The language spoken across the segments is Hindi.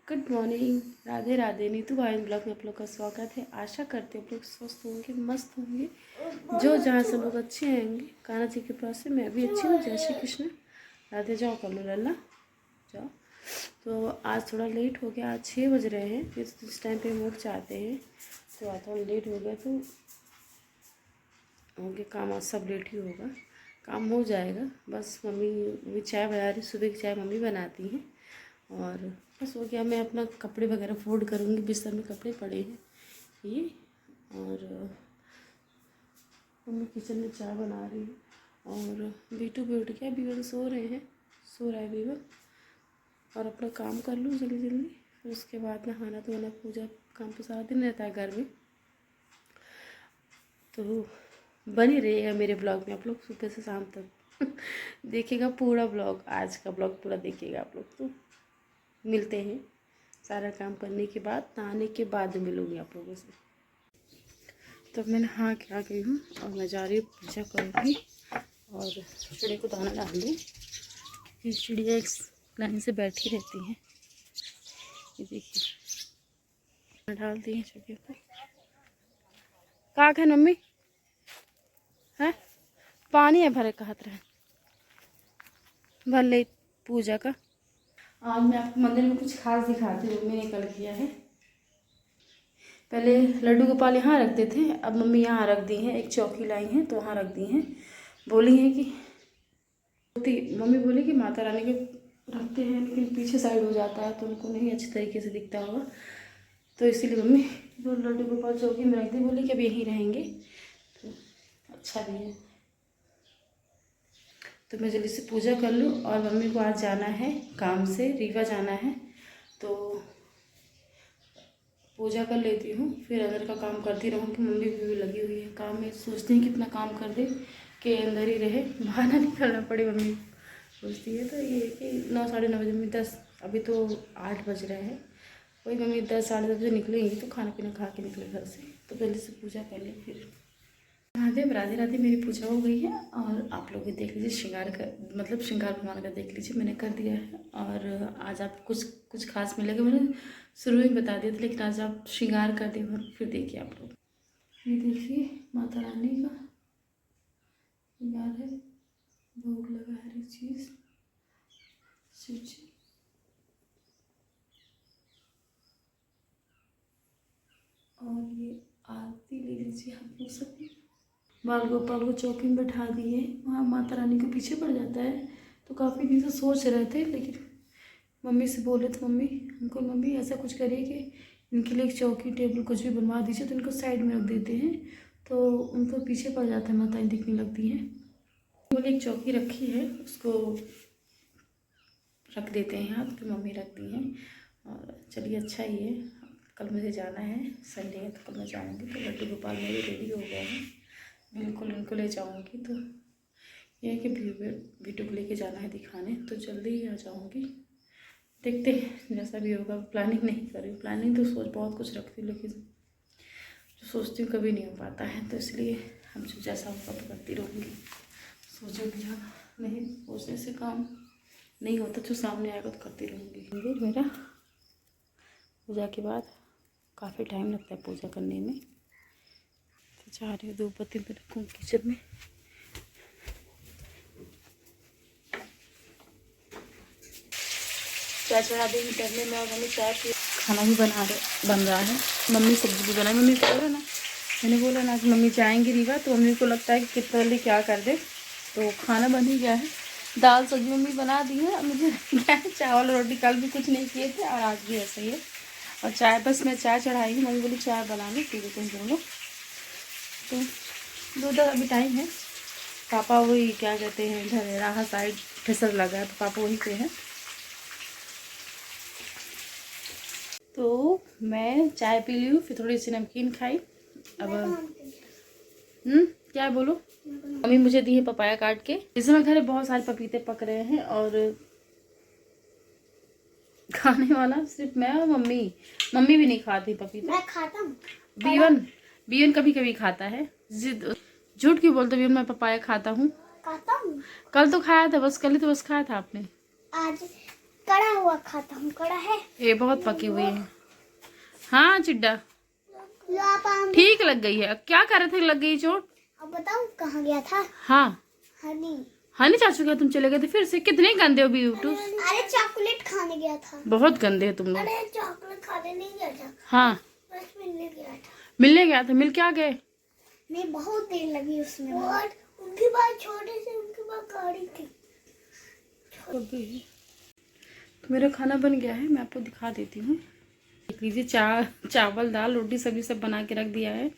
Good morning, Radhe Radhe. नीतू भाई ब्लॉग में आप लोग का स्वागत है। आशा करते हैं आप लोग स्वस्थ होंगे, मस्त होंगे, जो जहाँ सब लोग अच्छे होंगे। कान्हा जी के पास से मैं भी अच्छी हूँ। जय श्री कृष्ण। राधे जाओ कर लो लल्ला जाओ। तो आज थोड़ा लेट हो गया, आज 6 बज रहे हैं। फिर इस टाइम पे हम उठ जाते हैं, तो आज थोड़ा लेट हो गया। तो होंगे काम, आज सब लेट ही होगा, काम हो जाएगा। बस मम्मी भी चाय बना रही, सुबह की चाय मम्मी बनाती हैं। और बस हो गया। मैं अपना कपड़े वगैरह फोल्ड करूँगी, बिस्तर में कपड़े पड़े हैं ये। और मम्मी किचन में चाय बना रही है। और बीटू भी उठ गया, बीवन सो रहे हैं, सो रहा है बीवन। और अपना काम कर लूँ जल्दी जल्दी, फिर उसके बाद नहाना धोना पूजा काम तो सारा दिन रहता है घर में। तो बनी रहिएगा मेरे ब्लॉग में, आप लोग सुबह से शाम तक देखिएगा पूरा ब्लॉग। आज का ब्लॉग पूरा देखिएगा आप लोग। तो मिलते हैं सारा काम करने के बाद, नहाने के बाद मिलूँगी आप लोगों से। तो मैं नहा के आ गई हूँ और मैं जा रही हूँ पूजा करूँगी और चिड़िया को दाना डाल दूँ। ये चिड़िया एक लाइन से बैठी रहती हैं, ये देखिए डाल दी है चिड़िया को। कहाँ है मम्मी? है पानी है भरे, कहा रहे भर ले पूजा का। आज मैं आपको मंदिर में कुछ खास दिखाती हूँ। मम्मी ने कल किया है। पहले लड्डू गोपाल यहाँ रखते थे, अब मम्मी यहाँ रख दी हैं। एक चौकी लाई हैं तो वहाँ रख दी हैं। बोली हैं कि मम्मी बोली कि माता रानी के रखते हैं लेकिन पीछे साइड हो जाता है तो उनको नहीं अच्छे तरीके से दिखता होगा, तो इसीलिए मम्मी तो लड्डू गोपाल चौकी में रख दी। बोली कि अब यहीं रहेंगे तो अच्छा भी है। तो मैं जल्दी से पूजा कर लूँ। और मम्मी को आज जाना है काम से, रीवा जाना है, तो पूजा कर लेती हूँ, फिर अंदर का काम करती रहूँगी। मम्मी भी लगी हुई है काम में, सोचती हैं कितना काम कर दे कि अंदर ही रहे, बाहर ना निकलना पड़े। मम्मी सोचती है। तो ये कि 9 साढ़े 9 बजे, मम्मी 10, अभी तो 8 बज रहे हैं, वही मम्मी 10 साढ़े 10 बजे निकलेंगी तो खाना पीना खा के निकले घर से। तो पहले से पूजा कर ले फिर। महादेव राधे राधे। मेरी पूजा हो गई है और आप लोग भी देख लीजिए, श्रृंगार का मतलब श्रृंगार भगवान का देख लीजिए, मैंने कर दिया है। और आज आप कुछ खास मिलेगा, मैंने शुरू में बता दिया था, लेकिन आज आप श्रृंगार कर दिए फिर देखिए आप लोग। ये देखिए माता रानी का श्रृंगार है, भोग लगा हर एक चीज़ शिव जी। और ये आरती ले लीजिए आप लोग सभी। बाल गोपाल को चौकी में बैठा दिए, वहाँ माता रानी के पीछे पड़ जाता है। तो काफ़ी दिन से सोच रहे थे, लेकिन मम्मी से बोले तो मम्मी ऐसा कुछ करिए कि इनके लिए एक चौकी टेबल कुछ भी बनवा दीजिए, तो इनको साइड में रख देते हैं तो उनको पीछे पड़ जाता है, माताएं दिखने लगती हैं। बोले एक चौकी रखी है, उसको रख देते हैं यहाँ, तो फिर मम्मी रख दी हैं। और चलिए अच्छा ही है। कल मुझे जाना है, संडे है तो कल मैं जाऊँगी। तो लड्डू गोपाल मेरे रेडी हो गए हैं, बिल्कुल इनको ले जाऊँगी। तो यह है कि बीटू को लेके जाना है दिखाने, तो जल्दी ही आ जाऊँगी। देखते हैं जैसा भी होगा। प्लानिंग नहीं कर रही, प्लानिंग तो सोच बहुत कुछ रखती हूँ, लेकिन जो सोचती हूँ कभी नहीं हो पाता है। तो इसलिए हम जो जैसा होगा तो करती रहूँगी। सोचो कि हाँ, नहीं सोचने से काम नहीं होता, जो सामने आएगा तो करती रहूँगी। मेरा पूजा के बाद काफ़ी टाइम लगता है पूजा करने में। तो जा रही हूँ, धूप बत्ती में रखूँ किचन में। चाय चढ़ा देंगे टहलने में, और मम्मी चाय पी, खाना भी बन रहा है। मम्मी सब्जी भी बनाई। मम्मी को बोला ना, मैंने बोला ना कि मम्मी जाएंगी रीवा, तो मम्मी को लगता है कि कितना जल्दी क्या कर दे, तो खाना बन ही गया है। दाल सब्जी मम्मी बना दी है, अब मुझे क्या है, चावल रोटी कल भी कुछ नहीं किए थे और आज भी ऐसा ही है। और चाय बस मैं चाय चढ़ाई हूँ, मम्मी बोली चाय बना लो, पी लो तुम दोनों। तो 2 अभी टाइम है। पापा वही क्या कहते हैं, इधर राहा साइड फिसल लगा है, तो पापा वहीं पे हैं। तो मैं चाय पी ली हूँ, फिर थोड़ी सी नमकीन खाई। अब क्या है बोलो। मम्मी मुझे दी है पपाया काट के। इस समय घर में बहुत सारे पपीते पक रहे हैं और खाने वाला सिर्फ मैं और मम्मी। मम्मी भी नहीं खाती पपीते। मैं खाता हूँ। बीवन कभी कभी खाता है। झूठ क्यों बोलते? बीवन मैं पपाया खाता हूँ। खाता हूँ। कल तो खाया था, बस कल ही तो बस खाया था आपने। आज कड़ा हुआ खाता हूँ। कड़ा है, ये बहुत पकी हुई है। हाँ चिड्डा लो आप आम। ठीक लग गई है। क्या कर रहे थे, लग गई चोट? अब बताऊँ कहाँ गया था? हाँ हनी। हनी चाचू क्या तुम चले गए थे फिर से? कितने गंदे हो ब्यूटू। अरे चॉकलेट खाने गया था। बहुत गंदे हो तुम लोग। अरे चॉकलेट खाने नहीं गया था, हाँ बस मिलने गया था। मिलने गया था, मिल क्या गए? नहीं बहुत देर लगी उसमें। और उनके बाद छोटे से उनके बाद गाड़ी थी। तो मेरा खाना बन गया है, मैं आपको दिखा देती हूँ। देख लीजिए, चावल दाल रोटी सब्जी सब बना के रख दिया है।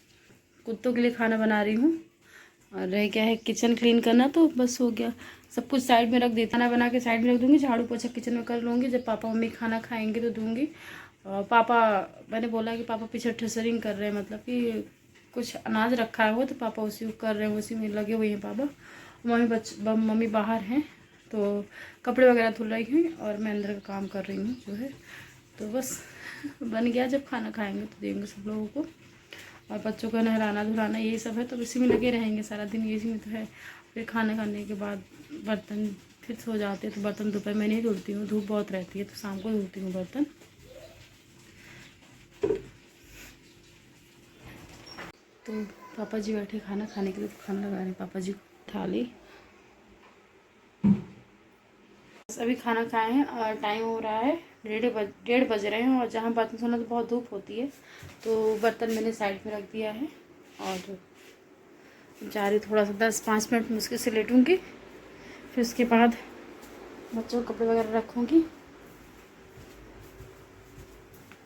कुत्तों के लिए खाना बना रही हूँ। और रह गया है किचन क्लीन करना, तो बस हो गया। सब कुछ साइड में रख देती, खाना बना के साइड में रख दूँगी। झाड़ू पोछा किचन में कर लूँगी। जब पापा मम्मी खाना खाएंगे तो दूँगी। और पापा, मैंने बोला कि पापा पीछे ठसरिंग कर रहे हैं, मतलब कि कुछ अनाज रखा है वो, तो पापा उसी को कर रहे हैं, उसी में लगे हुए हैं पापा। मम्मी बाहर हैं, तो कपड़े वगैरह धुल रही हैं और मैं अंदर का काम कर रही हूँ जो है। तो बस बन गया, जब खाना खाएंगे तो देंगे सब लोगों को। और बच्चों का नहलाना धुलाना यही सब है, तो इसी में लगे रहेंगे सारा दिन, इसी में तो है। फिर खाना खाने के बाद बर्तन फिर सो जाते हैं, तो बर्तन दोपहर में नहीं धुलती हूँ, धूप बहुत रहती है, तो शाम को धुलती हूँ बर्तन। तो पापा जी बैठे खाना खाने के लिए, तो खाना लगा रहे हैं पापा जी को थाली। अभी खाना खाए हैं और टाइम हो रहा है 1:30 बज रहे हैं। और जहाँ बर्तन सोना तो बहुत धूप होती है, तो बर्तन मैंने साइड में रख दिया है। और जा रही थोड़ा सा 10-5 मिनट मुश्किल से लेटूँगी। फिर उसके बाद बच्चों के कपड़े वगैरह रखूँगी।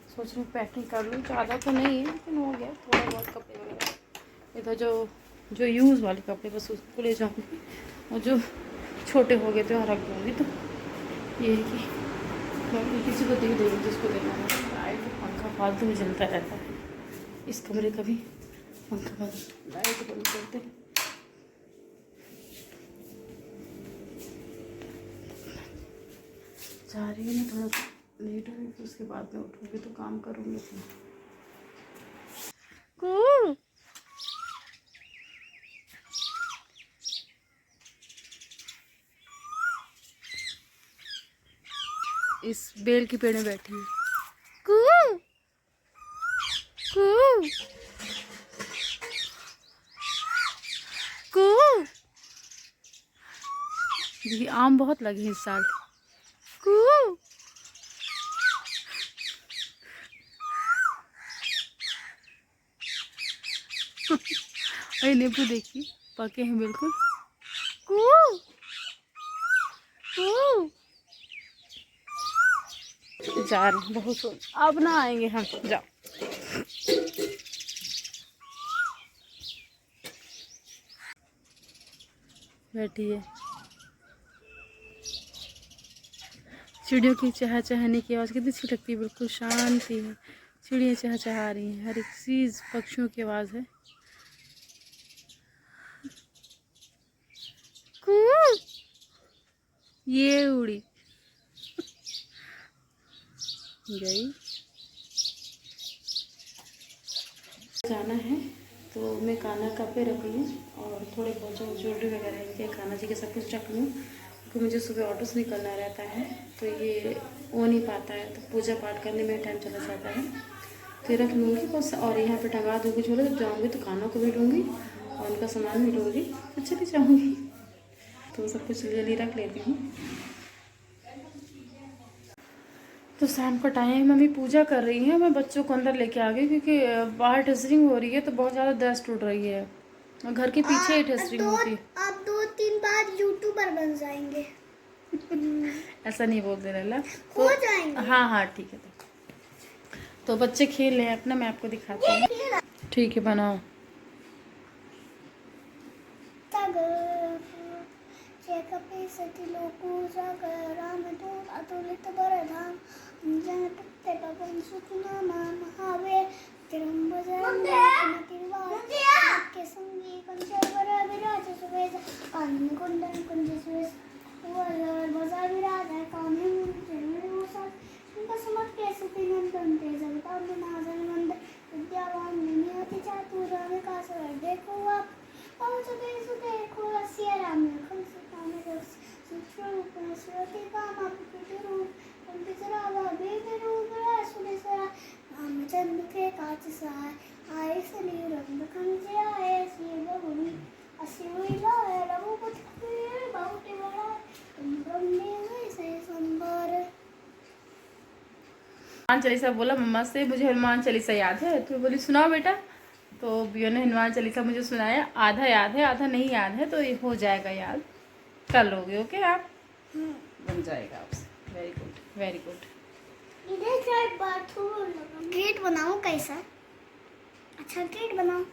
सोच रही हूँ पैकिंग कर लूँ, ज़्यादा तो नहीं है लेकिन हो गया थोड़ा बहुत कपड़े वगैरह। इधर जो यूज़ वाले कपड़े बस उसको ले जाऊँगी, और जो छोटे हो गए तो वहाँ रख दूँगी। तो ये है कि किसी को दे देंगे जिसको देना है। लाइट पंखा फालतू में चलता रहता है इस कमरे का भी। पंखा बंद, लाइट बंद करते हैं। जा रही हूँ मैं, थोड़ा सा लेट होगी, फिर उसके बाद में उठूँगी तो काम करूँगी। इस बेल के पेड़ में बैठी हूँ। कू कू कू। देखिए आम बहुत लगे हैं इस साल। कू अरे नींबू देखिए पके हैं बिल्कुल। कू कू। जा रहे हैं बहुत सो, अब ना आएंगे हम, जाओ। बैठिए। चिड़ियों की चहचहाने की आवाज़ कितनी अच्छी लगती है, बिल्कुल शांति है। चिड़ियाँ चहचहा रही हैं, हर एक चीज़ पक्षियों की आवाज़ है। कू ये उड़ी गई। जाना है तो मैं खाना कपे रख लूँ और थोड़े बहुत जो ज्वेलरी वगैरह इनके खाना जी के सब कुछ रख लूँ, क्योंकि मुझे सुबह ऑटो से निकलना रहता है, तो ये हो नहीं पाता है, तो पूजा पाठ करने में टाइम चला जाता है। तो ये रख लूँगी बस, और यहाँ पे टंगा दूँगी झोले। जब जाऊँगी तो खाना को भी लूँगी और उनका सामान भी लूँगी, तो चली जाऊँगी। तो सब कुछ जल्दी रख लेती हूँ। तो शाम का टाइम मम्मी पूजा कर रही है, मैं बच्चों को अंदर लेके आ गई, क्योंकि बाहर ठसरिंग हो रही है, तो बहुत ज़्यादा डस्ट उड़ रही है। और घर के पीछे ही ठसरिंग होती है। आप 2-3 बार यूट्यूबर बन जाएंगे। ऐसा नहीं बोलते रहला, हो जाएंगे। हाँ हाँ ठीक है। तो बच्चे खेल रहे हैं अपना, मैं आपको दिखाती हूँ। ठीक है बनाओ। देखो आप बिसरा भाभी मेरे ऊपर सुने सरा हम चंद के कांच सा आए सली रंग खंजे आए सी बहुनी असी हुईला लबू पुतली बाउटे बड़ा ब्रह्मे से संभार। हनुमान चालीसा बोला मम्मा से, मुझे हनुमान चालीसा याद है, तो बोली सुनाओ बेटा। तो बियो ने हनुमान चालीसा मुझे सुनाया, आधा याद है आधा नहीं याद है, तो ये हो जाएगा याद, कर लोगे ओके आप, बन जाएगा आपसे। Very good very good. इधर शायद बाथरूम लगा। गेट बनाऊं कैसा? अच्छा गेट बनाओ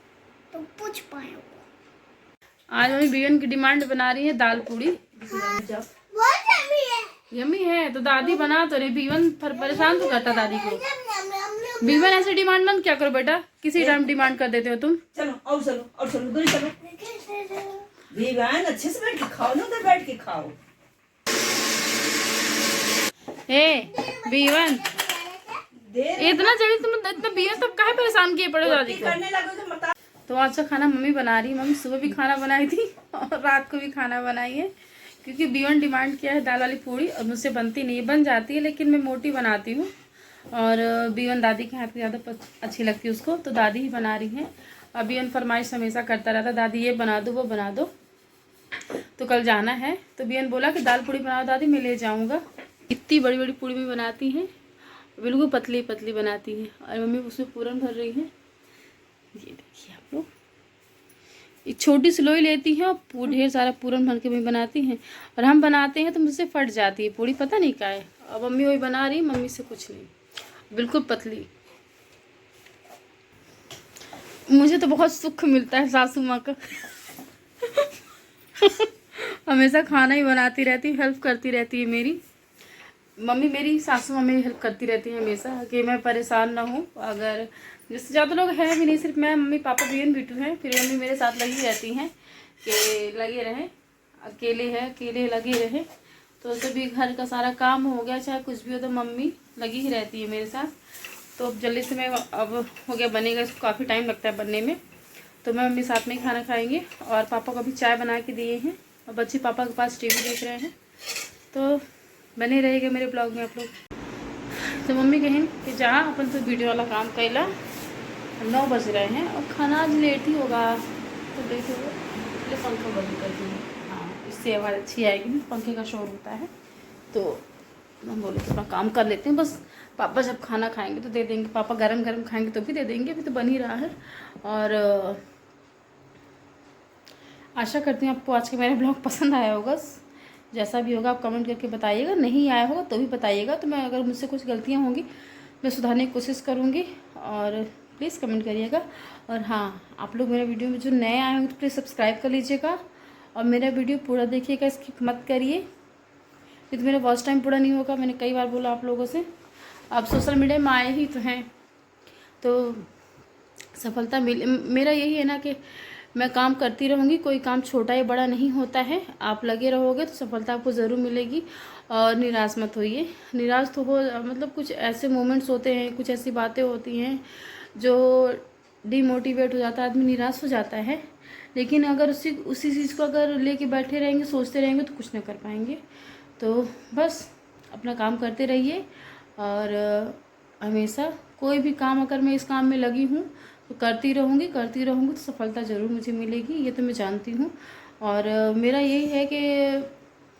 तो पूछ पाए। आज मम्मी बियन की डिमांड बना रही है दाल पूड़ी। बहुत यम्मी है। यम्मी है तो दादी बना तो रही, बीवन परेशान तो करता दादी को। बीवन ऐसे डिमांड मत क्या करो बेटा, किसी टाइम डिमांड कर देते हो तुम। चलो और चलो गुरी चलो। बीवन अच्छे से बैठ के खाओ ना, उधर बैठ के खाओ। हे बीवन देर इतना जल्दी तुम इतना बीवन तब काहे परेशान किए पड़े दादी को। करने लगो तो मत। तो आज का खाना मम्मी बना रही है। मम्मी सुबह भी खाना बनाई थी और रात को भी खाना बनाई है, क्योंकि बीवन डिमांड किया है दाल वाली पूड़ी, और मुझसे बनती नहीं है, बन जाती है लेकिन मैं मोटी बनाती हूँ, और बीवन दादी के हाथ की ज़्यादा अच्छी लगती है उसको, तो दादी ही बना रही हैं। और बीवन फरमाइश हमेशा करता रहता, दादी ये बना दो वो बना दो। तो कल जाना है तो बीवन बोला कि दाल पूड़ी बनाओ दादी, मैं ले जाऊँगा। इतनी बड़ी बड़ी पूड़ी भी बनाती हैं, बिल्कुल पतली पतली बनाती हैं, और मम्मी उसमें पूरन भर रही है। ये देखिए आप लोग, एक छोटी सी लोई लेती हैं और ढेर सारा पूरन भर के भी बनाती हैं, और हम बनाते हैं तो मुझसे फट जाती है पूड़ी, पता नहीं क्या है। अब मम्मी वही बना रही, मम्मी से कुछ नहीं, बिल्कुल पतली। मुझे तो बहुत सुख मिलता है सासू माँ का हमेशा खाना ही बनाती रहती, हेल्प करती रहती है मेरी मम्मी, मेरी सासू माँ मेरी हेल्प करती रहती है हमेशा, कि मैं परेशान ना हूँ। अगर जिससे ज़्यादा लोग हैं भी नहीं, सिर्फ मैं मम्मी पापा बीवन बिटू हैं, फिर मम्मी मेरे साथ लगी रहती हैं कि लगे रहें, अकेले है अकेले लगे रहे। तो सभी घर का सारा काम हो गया, चाहे कुछ भी हो तो मम्मी लगी ही रहती है मेरे साथ। तो अब जल्दी से मैं अब हो गया बनेगा, इसको काफ़ी टाइम लगता है बनने में, तो मैं मम्मी साथ में ही खाना खाएंगे। और पापा को भी चाय बना के दिए हैं, और बच्चे पापा के पास टीवी देख रहे हैं। तो बने रहेगा मेरे ब्लॉग में आप लोग। तो मम्मी कहें कि जा अपन तो वीडियो वाला काम कैला, 9 बज रहे हैं और खाना आज लेट ही होगा, तो लेट होगा इसलिए पंखा बंद कर दूँगी। हाँ इससे आवाज़ अच्छी आएगी ना, पंखे का शोर होता है। तो हम बोले अपना काम कर लेते हैं, बस पापा जब खाना खाएंगे तो दे देंगे, पापा गरम गरम खाएंगे तो भी दे देंगे, अभी तो बन ही रहा है। और आशा करती हूँ आपको आज का मेरा ब्लॉग पसंद आया होगा। जैसा भी होगा आप कमेंट करके बताइएगा, नहीं आया होगा तो भी बताइएगा, तो मैं अगर मुझसे कुछ गलतियाँ होंगी मैं सुधारने की कोशिश करूँगी, और प्लीज़ कमेंट करिएगा। और हाँ आप लोग मेरे वीडियो में जो नए आए होंगे तो प्लीज़ सब्सक्राइब कर लीजिएगा, और मेरा वीडियो पूरा देखिएगा, स्किप मत करिए, नहीं तो मेरा वॉच टाइम पूरा नहीं होगा। मैंने कई बार बोला आप लोगों से, आप सोशल मीडिया में आए ही तो हैं, तो सफलता मेरा यही है ना कि मैं काम करती रहूँगी, कोई काम छोटा या बड़ा नहीं होता है, आप लगे रहोगे तो सफलता आपको ज़रूर मिलेगी। और निराश मत होइए, निराश तो हो मतलब कुछ ऐसे मोमेंट्स होते हैं, कुछ ऐसी बातें होती हैं जो डिमोटिवेट हो जाता है, आदमी निराश हो जाता है, लेकिन अगर उसी चीज़ को अगर लेके बैठे रहेंगे सोचते रहेंगे तो कुछ नहीं कर पाएंगे। तो बस अपना काम करते रहिए, और हमेशा कोई भी काम अगर मैं इस काम में लगी हूँ तो करती रहूँगी तो सफलता ज़रूर मुझे मिलेगी, ये तो मैं जानती हूँ। और मेरा यही है कि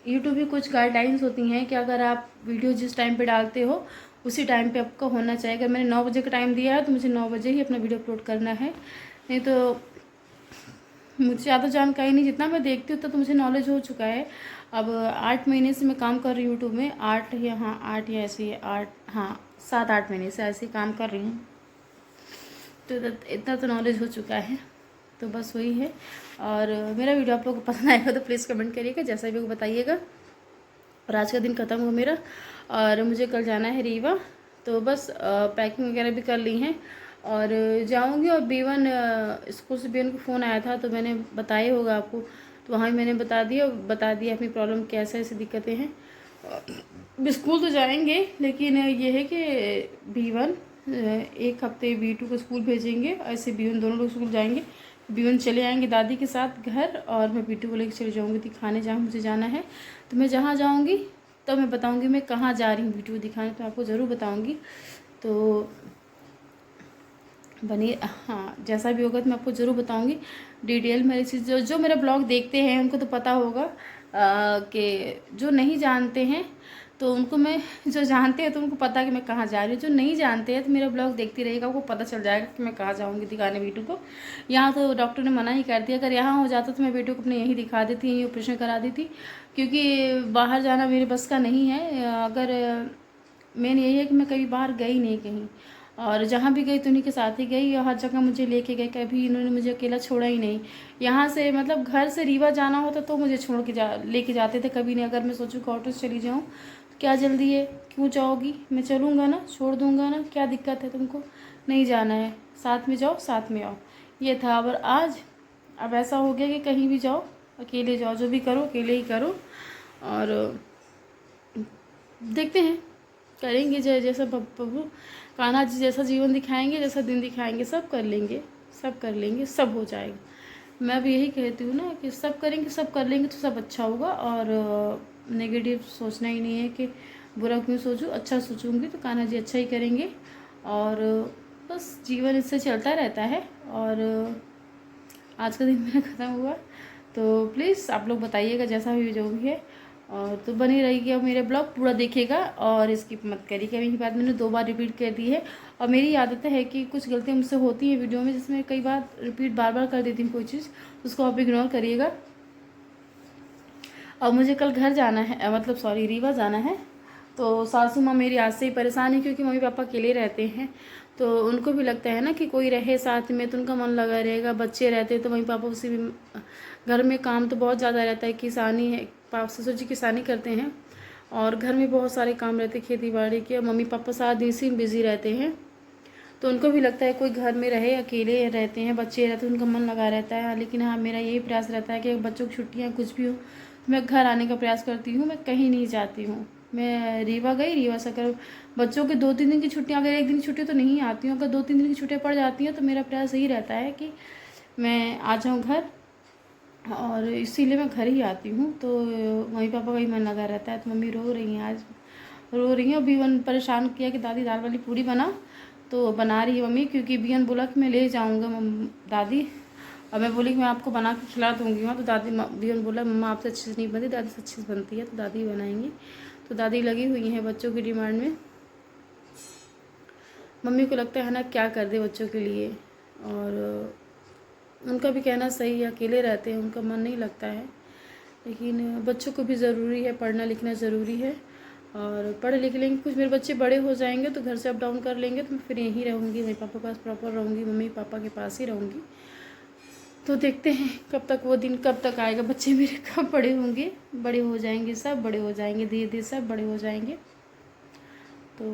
यूट्यूब भी कुछ गाइडलाइंस होती हैं कि अगर आप वीडियो जिस टाइम पे डालते हो उसी टाइम पे आपका होना चाहिए। अगर मैंने 9 बजे का टाइम दिया है तो मुझे 9 बजे ही अपना वीडियो अपलोड करना है, नहीं तो मुझे ज़्यादा जानकारी नहीं, जितना मैं देखती हूँ उतना तो मुझे नॉलेज हो चुका है। अब 8 महीने से मैं काम कर रही हूँ यूट्यूब में, 8 या ऐसे 7-8 महीने से ऐसे काम कर रही हूँ, तो इतना तो नॉलेज हो चुका है। तो बस वही है, और मेरा वीडियो आप लोगों को पसंद आएगा तो प्लीज़ कमेंट करिएगा, जैसा भी बताइएगा। और आज का दिन ख़त्म हुआ मेरा, और मुझे कल जाना है रीवा, तो बस पैकिंग वगैरह भी कर ली हैं और जाऊंगी। और बीवन स्कूल से बीवन को फ़ोन आया था तो मैंने बताया होगा आपको, तो वहाँ भी मैंने बता दिया अपनी प्रॉब्लम कैसे ऐसी दिक्कतें हैं। स्कूल तो जाएंगे, लेकिन ये है कि बीवन एक हफ्ते B2 को स्कूल भेजेंगे, ऐसे बीवन दोनों लोग स्कूल जाएंगे। बीवन चले आएंगे दादी के साथ घर, और मैं B2 को लेकर चले जाऊँगी दिखाने जहाँ मुझे जाना है। तो मैं जहाँ जाऊँगी तो मैं बताऊंगी मैं कहाँ जा रही हूँ वीडियो दिखाने, तो आपको ज़रूर बताऊंगी। तो बनी, हाँ जैसा भी होगा तो मैं आपको ज़रूर बताऊंगी डिटेल। मेरी चीज़ जो मेरा ब्लॉग देखते हैं उनको तो पता होगा, कि जो नहीं जानते हैं तो उनको मैं, जो जानते हैं तो उनको पता है कि मैं कहाँ जा रही हूँ, जो नहीं जानते हैं तो मेरा ब्लॉग देखती रहेगा, आपको पता चल जाएगा कि मैं कहाँ जाऊँगी दिखाने बेटू को। यहाँ तो डॉक्टर ने मना ही कर दिया, अगर यहाँ हो जाता तो मैं बेटू को अपने यहीं दिखा देती, यहीं ऑपरेशन करा देती, क्योंकि बाहर जाना मेरे बस का नहीं है। अगर मेन यही है कि मैं कभी बाहर गई नहीं कहीं, और जहाँ भी गई तो उन्हीं के साथ ही गई, और हर जगह मुझे लेके गए, कभी इन्होंने मुझे अकेला छोड़ा ही नहीं। यहाँ से मतलब घर से रीवा जाना होता तो मुझे छोड़ के लेके जाते थे, कभी नहीं। अगर मैं सोचूं कि ऑटो से चली जाऊँ तो क्या जल्दी है, क्यों जाओगी, मैं चलूँगा ना, छोड़ दूँगा ना, क्या दिक्कत है तुमको, नहीं जाना है साथ में जाओ साथ में आओ, ये था। और आज अब ऐसा हो गया कि कहीं भी जाओ अकेले जाओ, जो भी करो अकेले ही करो, और देखते हैं करेंगे जैसा प्रभु कान्हा जी जैसा जीवन दिखाएंगे, जैसा दिन दिखाएंगे, सब कर लेंगे, सब कर लेंगे, सब हो जाएगा। मैं भी यही कहती हूँ ना कि सब करेंगे, सब कर लेंगे तो सब अच्छा होगा। और नेगेटिव सोचना ही नहीं है कि बुरा क्यों सोचूं, अच्छा सोचूंगी तो कान्हा जी अच्छा ही करेंगे। और बस जीवन इससे चलता रहता है। और आज का दिन मेरा ख़त्म हुआ, तो प्लीज़ आप लोग बताइएगा जैसा भी जो भी है, और तो बनी रहिएगा, मेरे ब्लॉग पूरा देखिएगा और स्किप मत करिएगा। मेरी बात मैंने 2 बार रिपीट कर दी है, और मेरी आदत है कि कुछ गलतियाँ मुझसे होती हैं वीडियो में, जिसमें कई बार रिपीट बार बार कर देती हूँ कोई चीज़, उसको आप इग्नोर करिएगा। और मुझे कल घर जाना है, मतलब सॉरी रीवा जाना है, तो सासू माँ मेरी आज से ही परेशान है, क्योंकि मम्मी पापा अकेले रहते हैं, तो उनको भी लगता है ना कि कोई रहे साथ में तो उनका मन लगा रहेगा। बच्चे रहते तो मम्मी पापा उसी भी, घर में काम तो बहुत ज़्यादा रहता है, किसानी है, पापा ससुर जी किसानी करते हैं, और घर में बहुत सारे काम रहते हैं खेती बाड़ी के, और मम्मी पापा सारा दिन इसी में बिज़ी रहते हैं, तो उनको भी लगता है कोई घर में रहे, अकेले रहते हैं, बच्चे रहते हैं, उनका मन लगा रहता है। लेकिन हाँ मेरा यही प्रयास रहता है कि बच्चों की छुट्टियाँ कुछ भी हो, मैं घर आने का प्रयास करती हूँ, मैं कहीं नहीं जाती हूँ। मैं रीवा गई, रीवा से अगर बच्चों के 2-3 दिन की छुट्टियाँ, अगर 1 दिन की छुट्टी तो नहीं आती हूँ, अगर 2-3 दिन की छुट्टियाँ पड़ जाती हैं तो मेरा प्रयास यही रहता है कि मैं आ जाऊँ घर, और इसीलिए मैं घर ही आती हूँ। तो मम्मी पापा का ही मन लगा रहता है। तो मम्मी रो रही हैं, आज रो रही हैं, और बीवन परेशान किया कि दादी दाल वाली पूड़ी बना, तो बना रही है मम्मी, क्योंकि बीवन बोला कि मैं ले जाऊँगा दादी, और मैं बोली कि मैं आपको बना के खिला दूँगी वहाँ, तो दादी बीवन बोला मम्मा आपसे अच्छी से नहीं बनती, दादी से अच्छी से बनती है, तो दादी बनाएंगी। तो दादी लगी हुई हैं बच्चों की डिमांड में, मम्मी को लगता है ना क्या कर दे बच्चों के लिए, और उनका भी कहना सही है, अकेले रहते हैं, उनका मन नहीं लगता है, लेकिन बच्चों को भी ज़रूरी है, पढ़ना लिखना ज़रूरी है, और पढ़ लिख लेंगे, कुछ मेरे बच्चे बड़े हो जाएंगे तो घर से अप डाउन कर लेंगे, तो मैं फिर यहीं रहूँगी, मम्मी पापा के पास प्रॉपर रहूँगी, मम्मी पापा के पास ही रहूँगी। तो देखते हैं कब तक वो दिन कब तक आएगा, बच्चे मेरे कब बड़े होंगे, बड़े हो जाएंगे, सब बड़े हो जाएंगे, धीरे धीरे सब बड़े हो जाएंगे। तो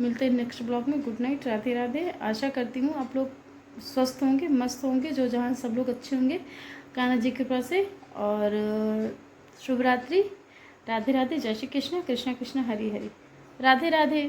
मिलते हैं नेक्स्ट ब्लॉग में। Good night, Radhe Radhe. आशा करती हूँ आप लोग स्वस्थ होंगे, मस्त होंगे, जो जहाँ सब लोग अच्छे होंगे कान्हा जी की कृपा से। और शुभ रात्रि, राधे राधे, जय श्री कृष्ण, कृष्ण कृष्ण हरि हरि, राधे राधे।